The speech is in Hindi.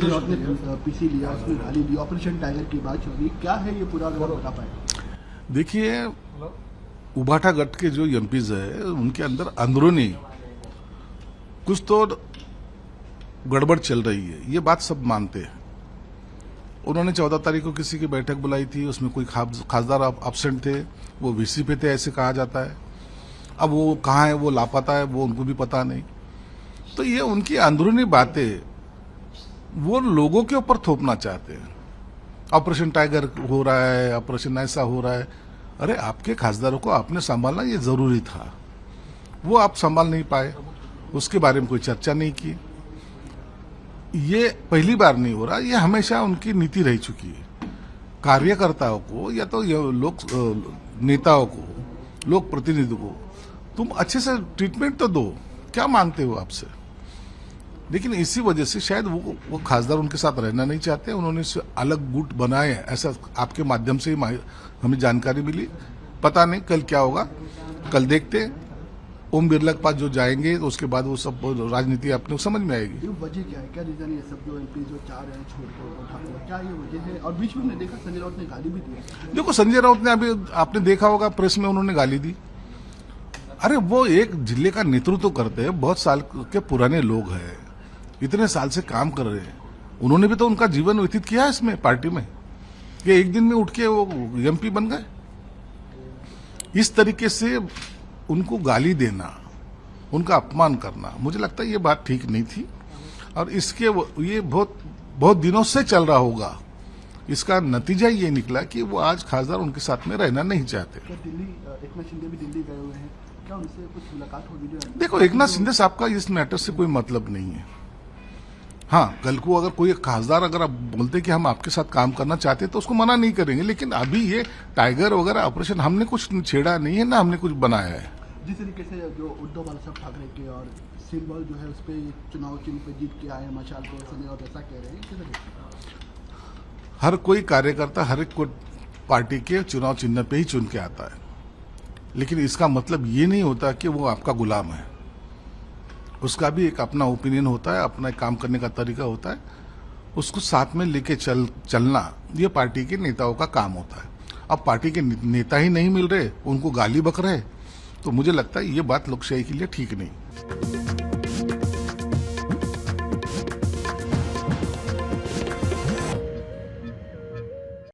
संजय राउत ने पीसी लिया, उसमें गाली दी, ऑपरेशन टाइगर की बात हो रही, क्या है ये पूरा, अगर बता पाए? देखिए, उबाटा गट के जो एमपीज है उनके अंदर अंदरूनी कुछ तो गड़बड़ चल रही है, ये बात सब मानते हैं। उन्होंने 14 तारीख को किसी की बैठक बुलाई थी, उसमें कोई खासदार एब्सेंट थे, वो वीसी पे थे ऐसे कहा जाता है। अब वो कहाँ है, वो लापता है, वो उनको भी पता नहीं। तो ये उनकी अंदरूनी बातें वो लोगों के ऊपर थोपना चाहते हैं। ऑपरेशन टाइगर हो रहा है, ऑपरेशन ऐसा हो रहा है। अरे आपके खासदारों को आपने संभालना ये जरूरी था, वो आप संभाल नहीं पाए, उसके बारे में कोई चर्चा नहीं की। ये पहली बार नहीं हो रहा, ये हमेशा उनकी नीति रह चुकी है। कार्यकर्ताओं को या तो लोग नेताओं को, लोक प्रतिनिधि को तुम अच्छे से ट्रीटमेंट तो दो, क्या मांगते हो आपसे। लेकिन इसी वजह से शायद वो खासदार उनके साथ रहना नहीं चाहते, उन्होंने अलग गुट बनाए, ऐसा आपके माध्यम से ही हमें जानकारी मिली। पता नहीं कल क्या होगा, कल देखते हैं। ओम बिरला के पास जो जाएंगे तो उसके बाद वो सब राजनीति अपने समझ में आएगी। वजह क्या है, क्या रीजन है, सब जो एमपी जो चाह रहे हैं छोड़ कर, क्या ये वजह है? और बीच में हमने देखा संजय राउत ने गाली भी दी। देखो, संजय राउत ने अभी आपने देखा होगा प्रेस में उन्होंने गाली दी। अरे वो एक जिले का नेतृत्व करते हैं, बहुत साल के पुराने लोग हैं, इतने साल से काम कर रहे हैं। उन्होंने भी तो उनका जीवन व्यतीत किया है इसमें पार्टी में, कि एक दिन में उठ के वो एमपी बन गए। इस तरीके से उनको गाली देना, उनका अपमान करना, मुझे लगता है ये बात ठीक नहीं थी। और इसके ये बहुत दिनों से चल रहा होगा। इसका नतीजा ये निकला कि वो आज खासदार उनके साथ में रहना नहीं चाहते। दिल्ली एकनाथ शिंदे भी दिल्ली गए हुए हैं, क्या उनसे कुछ मुलाकात होगी? देखो, एकनाथ शिंदे साहब का इस मैटर से कोई मतलब नहीं है। हाँ, कल को अगर कोई खासदार अगर आप बोलते कि हम आपके साथ काम करना चाहते तो उसको मना नहीं करेंगे, लेकिन अभी ये टाइगर वगैरह ऑपरेशन हमने कुछ छेड़ा नहीं है, ना हमने कुछ बनाया है। जिस तरीके से जो उद्धव बाला ठाकरे के और सिंबल जो है उस पर चुनाव चिन्ह पे जीत के आए मशाल को, संजय राउत ऐसा कह रहे हैं। हर कोई कार्यकर्ता हर एक पार्टी के चुनाव चिन्ह पे ही चुन के आता है, लेकिन इसका मतलब ये नहीं होता कि वो आपका गुलाम है। उसका भी एक अपना ओपिनियन होता है, अपना एक काम करने का तरीका होता है, उसको साथ में लेके चलना ये पार्टी के नेताओं का काम होता है। अब पार्टी के नेता ही नहीं मिल रहे, उनको गाली बक रहे, तो मुझे लगता है ये बात लोकशाही के लिए ठीक नहीं।